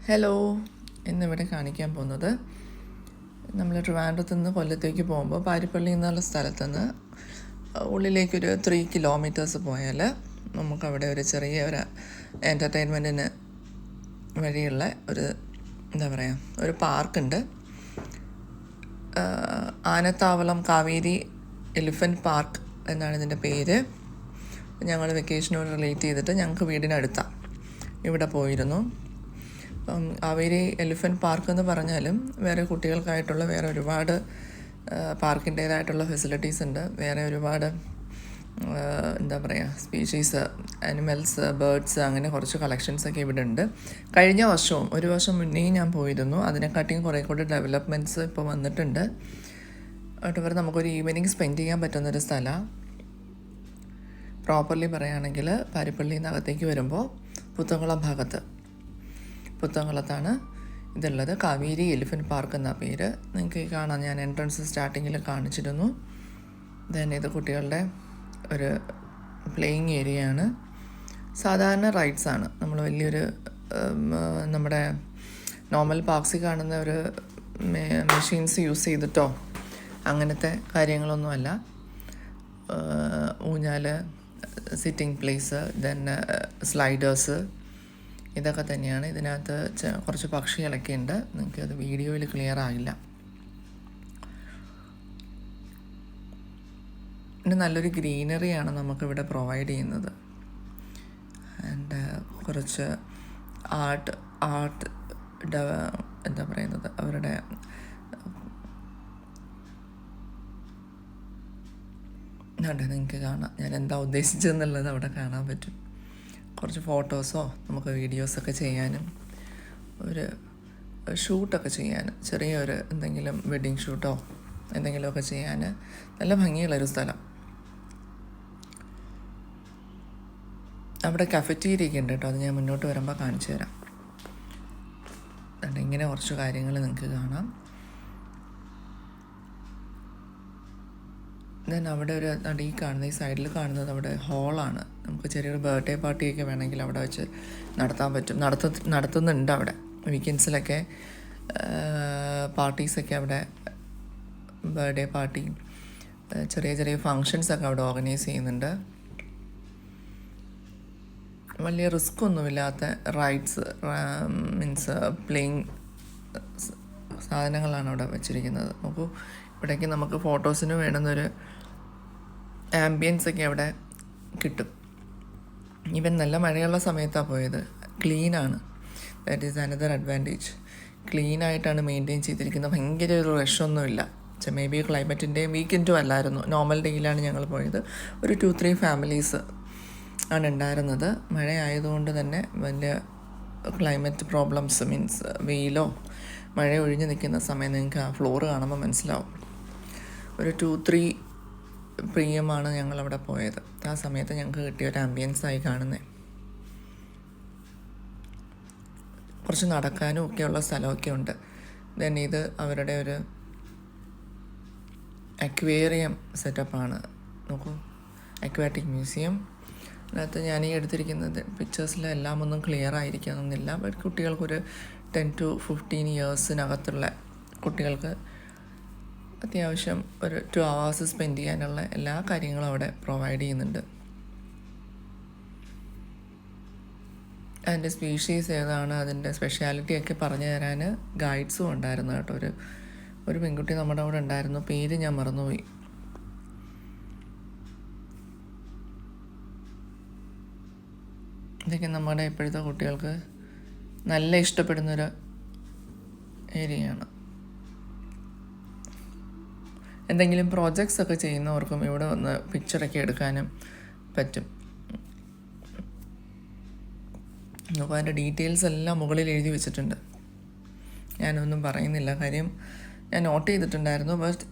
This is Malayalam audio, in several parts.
ഹലോ, ഇന്നിവിടെ കാണിക്കാൻ പോകുന്നത് നമ്മൾ ട്രിവാൻഡ്രത്ത് നിന്ന് കൊല്ലത്തേക്ക് പോകുമ്പോൾ പാരിപ്പള്ളി എന്നുള്ള സ്ഥലത്ത് നിന്ന് ഉള്ളിലേക്കൊരു 3 കിലോമീറ്റേഴ്സ് പോയാൽ നമുക്കവിടെ ഒരു ചെറിയ ഒരു എൻ്റർടൈൻമെൻറ്റിന് വഴിയുള്ള ഒരു ഒരു പാർക്കുണ്ട്. ആനത്താവളം കാവേരി എലിഫൻറ്റ് പാർക്ക് എന്നാണ് ഇതിൻ്റെ പേര്. ഞങ്ങൾ വെക്കേഷനോട് റിലേറ്റ് ചെയ്തിട്ട് ഞങ്ങൾക്ക് വീടിനടുത്താണ് ഇവിടെ പോയിരുന്നു. കാവേരി എലിഫൻറ്റ് പാർക്ക് എന്ന് പറഞ്ഞാലും വേറെ കുട്ടികൾക്കായിട്ടുള്ള വേറെ ഒരുപാട് പാർക്കിൻ്റേതായിട്ടുള്ള ഫെസിലിറ്റീസ് ഉണ്ട്. വേറെ ഒരുപാട് സ്പീഷീസ്, ആനിമൽസ്, ബേർഡ്സ്, അങ്ങനെ കുറച്ച് കളക്ഷൻസൊക്കെ ഇവിടെ ഉണ്ട്. കഴിഞ്ഞ വർഷവും ഒരു വർഷം മുന്നേയും ഞാൻ പോയിരുന്നു. അതിനെക്കാട്ടിയും കുറേ കൂടി ഡെവലപ്മെൻറ്റ്സ് ഇപ്പോൾ വന്നിട്ടുണ്ട്. അതുപോലെ നമുക്കൊരു ഈവനിങ് സ്പെൻഡ് ചെയ്യാൻ പറ്റുന്നൊരു സ്ഥലമാണ്. പ്രോപ്പർലി പറയുകയാണെങ്കിൽ പാരിപ്പള്ളിയിൽ നിന്ന് അകത്തേക്ക് വരുമ്പോൾ പുത്തംകുളത്താണ് ഇതുള്ളത്. കാവേരി എലിഫൻറ്റ് പാർക്ക് എന്ന പേര്. നിങ്ങൾക്ക് കാണാം, ഞാൻ എൻട്രൻസ് സ്റ്റാർട്ടിങ്ങിൽ കാണിച്ചിരുന്നു. ഇത് കുട്ടികളുടെ ഒരു പ്ലേയിങ് ഏരിയയാണ്. സാധാരണ റൈഡ്സാണ്. നമ്മൾ വലിയൊരു നമ്മുടെ നോർമൽ പാർക്സിൽ കാണുന്ന ഒരു മെഷീൻസ് യൂസ് ചെയ്തിട്ടോ അങ്ങനത്തെ കാര്യങ്ങളൊന്നുമല്ല. ഊഞ്ഞാൽ, സിറ്റിംഗ് പ്ലേസ്, സ്ലൈഡേഴ്സ്, ഇതൊക്കെ തന്നെയാണ്. ഇതിനകത്ത് കുറച്ച് പക്ഷികളൊക്കെ ഉണ്ട്. നിങ്ങൾക്കത് വീഡിയോയിൽ ക്ലിയർ ആകില്ല. പിന്നെ നല്ലൊരു ഗ്രീനറിയാണ് നമുക്കിവിടെ പ്രൊവൈഡ് ചെയ്യുന്നത്. ആൻഡ് കുറച്ച് ആർട്ട് അവരുടെ നിങ്ങൾക്ക് കാണാം. ഞാൻ എന്താ ഉദ്ദേശിച്ചതെന്നുള്ളത് അവിടെ കാണാൻ പറ്റും. കുറച്ച് ഫോട്ടോസോ നമുക്ക് വീഡിയോസൊക്കെ ചെയ്യാനും ഒരു ഷൂട്ടൊക്കെ ചെയ്യാൻ, ചെറിയൊരു എന്തെങ്കിലും വെഡ്ഡിങ് ഷൂട്ടോ എന്തെങ്കിലുമൊക്കെ ചെയ്യാൻ നല്ല ഭംഗിയുള്ളൊരു സ്ഥലം. അവിടെ കഫറ്റീരിയൊക്കെ ഉണ്ട് കേട്ടോ. അത് ഞാൻ മുന്നോട്ട് വരുമ്പോൾ കാണിച്ചു തരാം. ഇങ്ങനെ കുറച്ച് കാര്യങ്ങൾ നിങ്ങൾക്ക് കാണാം. അവിടെ ഒരു ഈ കാണുന്ന ഈ സൈഡിൽ കാണുന്നത് അവിടെ ഹോളാണ്. നമുക്ക് ചെറിയൊരു ബർത്ത്ഡേ പാർട്ടിയൊക്കെ വേണമെങ്കിൽ അവിടെ വെച്ച് നടത്താൻ പറ്റും. നടത്തുന്നുണ്ട് അവിടെ. വീക്കെൻഡ്സിലൊക്കെ പാർട്ടീസൊക്കെ അവിടെ, ബർത്ത്ഡേ പാർട്ടി, ചെറിയ ചെറിയ ഫങ്ഷൻസൊക്കെ അവിടെ ഓർഗനൈസ് ചെയ്യുന്നുണ്ട്. വലിയ റിസ്ക് ഒന്നുമില്ലാത്ത റൈഡ്സ്, മീൻസ് പ്ലേയിങ് സാധനങ്ങളാണ് അവിടെ വെച്ചിരിക്കുന്നത്. നോക്കൂ, ഇവിടേക്ക് നമുക്ക് ഫോട്ടോസിന് വേണ്ടുന്നൊരു ആംബിയൻസൊക്കെ അവിടെ കിട്ടും. ഈവൻ നല്ല മഴയുള്ള സമയത്താണ് പോയത്. ക്ലീനാണ്. That is another advantage. ക്ലീനായിട്ടാണ് മെയിൻറ്റെയിൻ ചെയ്തിരിക്കുന്നത്. ഭയങ്കര ഒരു റഷൊന്നുമില്ല. മേ ബി ക്ലൈമറ്റിൻ്റെയും വീക്കെൻഡും അല്ലായിരുന്നു. നോർമൽ ഡേയിലാണ് ഞങ്ങൾ പോയത്. ഒരു 2-3 ഫാമിലീസ് ആണ് ഉണ്ടായിരുന്നത്. മഴ ആയതുകൊണ്ട് തന്നെ വലിയ ക്ലൈമറ്റ് പ്രോബ്ലംസ്, മീൻസ് വെയിലോ മഴ ഒഴിഞ്ഞ് നിൽക്കുന്ന സമയം നിങ്ങൾക്ക് ആ ഫ്ലോറ് കാണുമ്പോൾ മനസ്സിലാവും. ഒരു 2-3 PM ഞങ്ങളവിടെ പോയത്. ആ സമയത്ത് ഞങ്ങൾക്ക് കിട്ടിയ ഒരു ആംബിയൻസായി കാണുന്നത്. കുറച്ച് നടക്കാനും ഒക്കെയുള്ള സ്ഥലമൊക്കെ ഉണ്ട്. ഇത് അവരുടെ ഒരു അക്വേറിയം സെറ്റപ്പാണ്. നോക്കൂ, അക്വാറ്റിക് മ്യൂസിയം. അതിനകത്ത് ഞാൻ ഈ എടുത്തിരിക്കുന്നത് പിക്ചേഴ്സിലെല്ലാം ഒന്നും ക്ലിയർ ആയിരിക്കാമെന്നില്ല. ബട്ട് കുട്ടികൾക്കൊരു 10 to 15 ഇയേഴ്സിനകത്തുള്ള കുട്ടികൾക്ക് അത്യാവശ്യം ഒരു 2 hours സ്പെൻഡ് ചെയ്യാനുള്ള എല്ലാ കാര്യങ്ങളും അവിടെ പ്രൊവൈഡ് ചെയ്യുന്നുണ്ട്. അതിൻ്റെ സ്പീഷീസ് ഏതാണ്, അതിൻ്റെ സ്പെഷ്യാലിറ്റിയൊക്കെ പറഞ്ഞു തരാൻ ഗൈഡ്സും ഉണ്ടായിരുന്നു കേട്ടോ. ഒരു പെൺകുട്ടി നമ്മുടെ അവിടെ ഉണ്ടായിരുന്നു. പേര് ഞാൻ മറന്നുപോയി. ഇതൊക്കെ നമ്മുടെ ഇപ്പോഴത്തെ കുട്ടികൾക്ക് നല്ല ഇഷ്ടപ്പെടുന്നൊരു ഏരിയയാണ്. എന്തെങ്കിലും പ്രോജക്ട്സ് ഒക്കെ ചെയ്യുന്നവർക്കും ഇവിടെ വന്ന് പിക്ചറൊക്കെ എടുക്കാനും പറ്റും. അപ്പോൾ അതിൻ്റെ ഡീറ്റെയിൽസ് എല്ലാം മുകളിൽ എഴുതി വെച്ചിട്ടുണ്ട്. ഞാനൊന്നും പറയുന്നില്ല, കാര്യം ഞാൻ നോട്ട് ചെയ്തിട്ടുണ്ടായിരുന്നു. ബട്ട്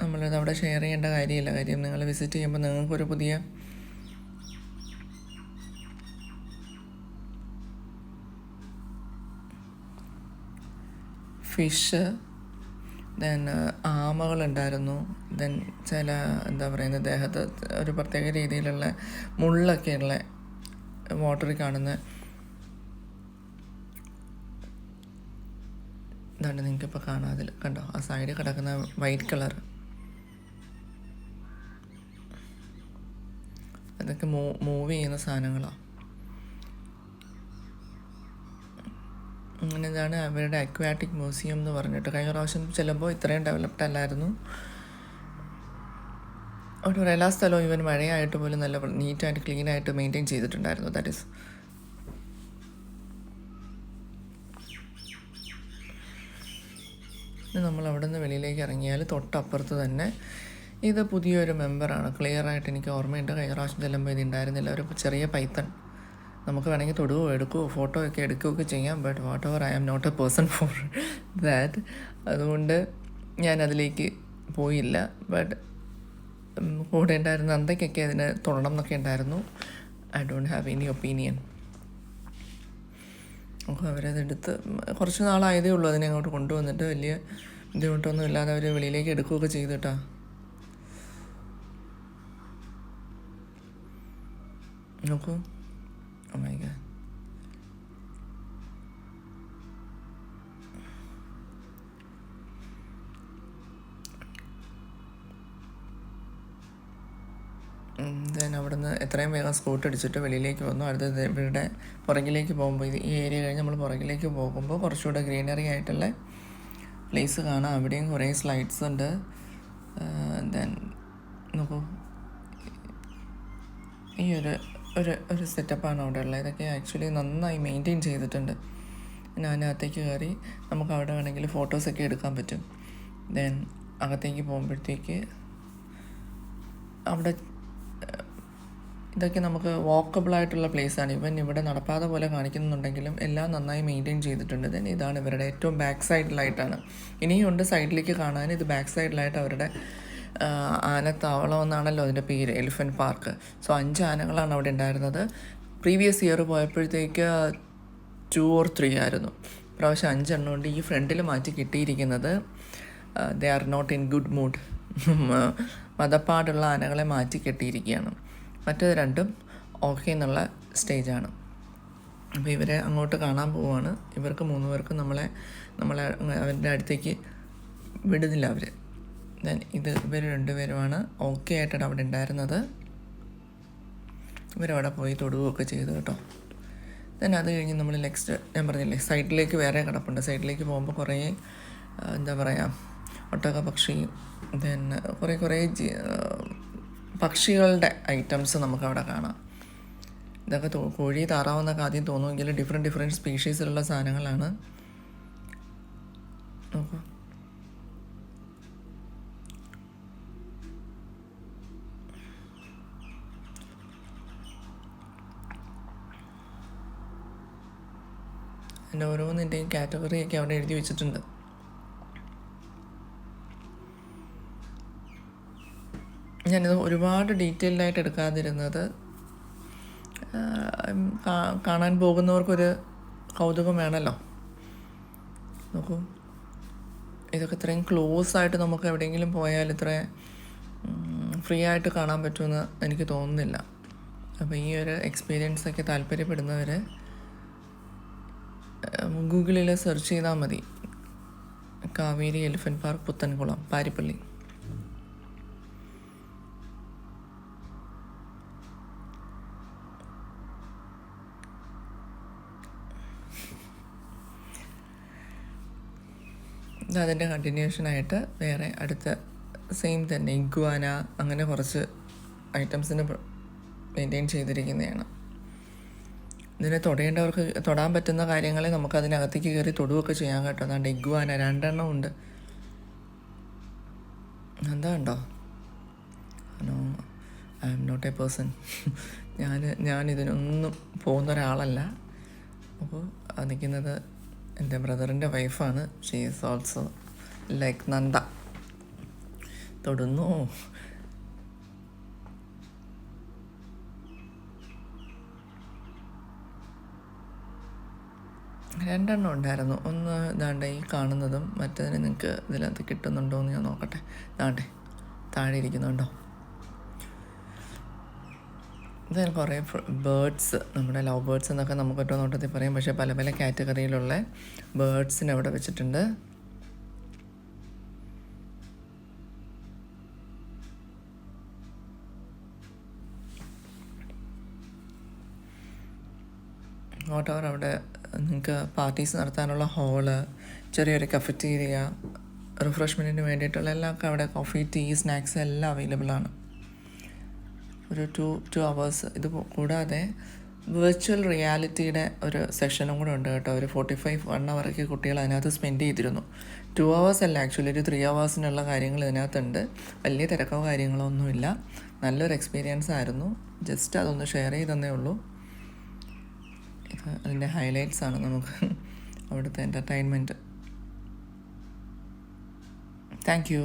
നമ്മളിത് അവിടെ ഷെയർ ചെയ്യേണ്ട കാര്യമില്ല. കാര്യം നിങ്ങൾ വിസിറ്റ് ചെയ്യുമ്പോൾ നിങ്ങൾക്കൊരു പുതിയ ഫിഷ്, ആമകളുണ്ടായിരുന്നു. ചില ദേഹത്ത് ഒരു പ്രത്യേക രീതിയിലുള്ള മുള്ളൊക്കെയുള്ള വാട്ടറിൽ കാണുന്ന ഇതാണ്ട് നിങ്ങൾക്കിപ്പോൾ കാണാം. അതിൽ കണ്ടോ ആ സൈഡിൽ കിടക്കുന്ന വൈറ്റ് കളർ, അതൊക്കെ മൂവ് ചെയ്യുന്ന സാധനങ്ങളാണ്. അങ്ങനെ ഇതാണ് അവരുടെ അക്വാറ്റിക് മ്യൂസിയം എന്ന് പറഞ്ഞിട്ട്. കഴിഞ്ഞ പ്രാവശ്യം ചെല്ലുമ്പോൾ ഇത്രയും ഡെവലപ്ഡ് അല്ലായിരുന്നു. അവിടെ എല്ലാ സ്ഥലവും ഇവൻ മഴയായിട്ട് പോലും നല്ല നീറ്റായിട്ട് ക്ലീനായിട്ട് മെയിൻറ്റെയിൻ ചെയ്തിട്ടുണ്ടായിരുന്നു. ദാറ്റ് ഈസ് നമ്മൾ അവിടെ നിന്ന് വെളിയിലേക്ക് ഇറങ്ങിയാൽ തൊട്ടപ്പുറത്ത് തന്നെ ഇത് പുതിയൊരു മെമ്പറാണ്. ക്ലിയറായിട്ട് എനിക്ക് ഓർമ്മയുണ്ട്. കഴിഞ്ഞ പ്രാവശ്യം ചെല്ലുമ്പോൾ ഇത് ഉണ്ടായിരുന്നില്ല. ഒരു ചെറിയ പൈത്തൺ. നമുക്ക് വേണമെങ്കിൽ തൊടുകയോ എടുക്കുകയോ ഫോട്ടോ ഒക്കെ എടുക്കുകയൊക്കെ ചെയ്യാം. But whatever, I am not a person for that. അതുകൊണ്ട് ഞാൻ അതിലേക്ക് പോയില്ല. ബട്ട് കൂടെ ഉണ്ടായിരുന്ന അന്തയ്ക്കൊക്കെ അതിന് തൊടണം എന്നൊക്കെ ഉണ്ടായിരുന്നു. I don't have any opinion. അപ്പോൾ അവരതെടുത്ത് കുറച്ച് നാളായതേ ഉള്ളൂ അതിനെ അങ്ങോട്ട് കൊണ്ടുവന്നിട്ട്. വലിയ ബുദ്ധിമുട്ടൊന്നും ഇല്ലാതെ അവർ വെളിയിലേക്ക് എടുക്കുകയൊക്കെ ചെയ്തിട്ടാ. നോക്കൂ, ഓ മൈ ഗോഡ്. ദെൻ അവിടെ നിന്ന് എത്രയും വേഗം സ്കൂട്ട് അടിച്ചിട്ട് വെളിയിലേക്ക് വന്നു. അടുത്തത് ഇവരുടെ പുറകിലേക്ക് പോകുമ്പോൾ, ഈ ഏരിയ കഴിഞ്ഞ് നമ്മൾ പുറകിലേക്ക് പോകുമ്പോൾ കുറച്ചുകൂടെ ഗ്രീനറി ആയിട്ടുള്ള പ്ലേസ് കാണാം. അവിടെയും കുറേ സ്ലൈഡ്സ് ഉണ്ട്. ദെൻ നോക്കൂ, ഈ ഒരു സെറ്റപ്പാണ് അവിടെ ഉള്ളത്. ഇതൊക്കെ ആക്ച്വലി നന്നായി മെയിൻറ്റെയിൻ ചെയ്തിട്ടുണ്ട്. പിന്നെ അതിനകത്തേക്ക് കയറി നമുക്ക് അവിടെ വേണമെങ്കിൽ ഫോട്ടോസൊക്കെ എടുക്കാൻ പറ്റും. ദെൻ അകത്തേക്ക് പോകുമ്പോഴത്തേക്ക് അവിടെ ഇതൊക്കെ നമുക്ക് വാക്കബിളായിട്ടുള്ള പ്ലേസാണ്. ഇവൻ ഇവിടെ നടപ്പാത പോലെ കാണിക്കുന്നുണ്ടെങ്കിലും എല്ലാം നന്നായി മെയിൻറ്റെയിൻ ചെയ്തിട്ടുണ്ട്. ദെൻ ഇതാണ് ഇവരുടെ ഏറ്റവും ബാക്ക് സൈഡിലായിട്ടാണ്. ഇനിയും ഉണ്ട് സൈഡിലേക്ക് കാണാൻ. ഇത് ബാക്ക് സൈഡിലായിട്ട് അവരുടെ ആനത്താവളം എന്നാണല്ലോ അതിൻ്റെ പേര്, എലിഫൻറ്റ് പാർക്ക്. സോ 5 ആനകളാണ് അവിടെ ഉണ്ടായിരുന്നത്. പ്രീവിയസ് ഇയർ പോയപ്പോഴത്തേക്ക് 2 or 3 ആയിരുന്നു. പ്രാവശ്യം 5 എണ്ണം ഉണ്ട്. ഈ ഫ്രണ്ടിൽ മാറ്റി കിട്ടിയിരിക്കുന്നത് they are not in good mood. മതപ്പാടുള്ള ആനകളെ മാറ്റി കെട്ടിയിരിക്കുകയാണ്. മറ്റേത് രണ്ടും ഓക്കെ എന്നുള്ള സ്റ്റേജാണ്. അപ്പോൾ ഇവരെ അങ്ങോട്ട് കാണാൻ പോവുകയാണ്. ഇവർക്ക് 3 പേർക്കും നമ്മളെ അവരുടെ അടുത്തേക്ക് വിടുന്നില്ല അവർ. ദെൻ ഇവർ 2 പേരുമാണ് ഓക്കെ ആയിട്ടാണ് അവിടെ ഉണ്ടായിരുന്നത്. ഇവരവിടെ പോയി തൊടുകയൊക്കെ ചെയ്തു കേട്ടോ. ദെൻ അത് കഴിഞ്ഞ് നമ്മൾ നെക്സ്റ്റ്, ഞാൻ പറഞ്ഞില്ലേ സൈഡിലേക്ക് വേറെ കിടപ്പുണ്ട്. സൈഡിലേക്ക് പോകുമ്പോൾ കുറേ എന്താ പറയുക, ഒട്ടക പക്ഷി, ദെൻ കുറേ പക്ഷികളുടെ ഐറ്റംസ് നമുക്കവിടെ കാണാം. ഇതൊക്കെ കോഴി, താറാവെന്നൊക്കെ ആദ്യം തോന്നുമെങ്കിലും ഡിഫറെൻറ്റ് സ്പീഷീസിലുള്ള സാധനങ്ങളാണ്. നോക്കൂ, എൻ്റെ ഓരോന്നിൻ്റെയും കാറ്റഗറിയൊക്കെ അവിടെ എഴുതി വെച്ചിട്ടുണ്ട്. ഞാനിത് ഒരുപാട് ഡീറ്റെയിൽഡായിട്ട് എടുക്കാതിരുന്നത് കാണാൻ പോകുന്നവർക്കൊരു കൗതുകം വേണമല്ലോ. നോക്കൂ, ഇതൊക്കെ ഇത്രയും ക്ലോസ് ആയിട്ട് നമുക്ക് എവിടെയെങ്കിലും പോയാൽ ഇത്ര ഫ്രീ ആയിട്ട് കാണാൻ പറ്റുമെന്ന് എനിക്ക് തോന്നുന്നില്ല. അപ്പോൾ ഈ ഒരു എക്സ്പീരിയൻസൊക്കെ താല്പര്യപ്പെടുന്നവർ ഗൂഗിളിൽ സെർച്ച് ചെയ്താൽ മതി. Kaveri elephant park, Puthenkulam, Parippally. അതിൻ്റെ കണ്ടിന്യൂഷനായിട്ട് വേറെ അടുത്ത സെയിം തന്നെ ഇഗ്വാന, അങ്ങനെ കുറച്ച് ഐറ്റംസിന് മെയിൻറ്റെയിൻ ചെയ്തിരിക്കുന്നതാണ്. ഇതിനെ തൊടേണ്ടവർക്ക് തൊടാൻ പറ്റുന്ന കാര്യങ്ങളെ നമുക്ക് അതിനകത്തേക്ക് കയറി തൊടുകയൊക്കെ ചെയ്യാൻ കേട്ടോ. അതാണ്ട് ഇഗ്വാന 2 എണ്ണം ഉണ്ട്. എന്താ ഉണ്ടോ? No, I am not a person. ഞാൻ ഇതിനൊന്നും പോകുന്ന ഒരാളല്ല. അപ്പോൾ നിൽക്കുന്നത് എൻ്റെ ബ്രദറിൻ്റെ വൈഫാണ്. She is also like Nanda. തൊടുന്നു. രണ്ടെണ്ണം ഉണ്ടായിരുന്നു. ഒന്ന് ഇതാണ്ട് ഈ കാണുന്നതും മറ്റതിന് നിങ്ങൾക്ക് ഇതിനകത്ത് കിട്ടുന്നുണ്ടോ എന്ന് ഞാൻ നോക്കട്ടെ. ഇതാണ്ടേ താഴെ ഇരിക്കുന്നുണ്ടോ? ഇതിന് കുറേ ബേർഡ്സ്, നമ്മുടെ ലവ് ബേർഡ്സ് എന്നൊക്കെ നമുക്ക് ഒറ്റ നോട്ടത്തിൽ പറയാം. പക്ഷേ പല പല കാറ്റഗറിയിലുള്ള ബേർഡ്സിനെ അവിടെ വെച്ചിട്ടുണ്ട്. വാട്ടവർ അവിടെ നിങ്ങൾക്ക് പാർട്ടീസ് നടത്താനുള്ള ഹാള്, ചെറിയൊരു കഫറ്റീരിയ, റിഫ്രഷ്മെൻറ്റിന് വേണ്ടിയിട്ടുള്ള എല്ലാം അവിടെ കോഫി, ടീ, സ്നാക്സ് എല്ലാം അവൈലബിൾ ആണ്. ഒരു ടു അവേഴ്സ്. ഇത് കൂടാതെ വിർച്വൽ റിയാലിറ്റിയുടെ ഒരു സെഷനും കൂടെ ഉണ്ട് കേട്ടോ. ഒരു 1 അവറൊക്കെ കുട്ടികൾ അതിനകത്ത് സ്പെൻഡ് ചെയ്തിരുന്നു. 2 hours അല്ല, ആക്ച്വലി ഒരു 3 hours കാര്യങ്ങൾ ഇതിനകത്തുണ്ട്. വലിയ തിരക്കോ കാര്യങ്ങളോ ഒന്നുമില്ല. നല്ലൊരു എക്സ്പീരിയൻസ് ആയിരുന്നു. ജസ്റ്റ് അതൊന്ന് ഷെയർ ചെയ്തതന്നേ ഉള്ളൂ. ഇത് അതിൻ്റെ ഹൈലൈറ്റ്സ് ആണ് നമുക്ക് അവിടുത്തെ എൻ്റർടൈൻമെൻറ്റ്. Thank you.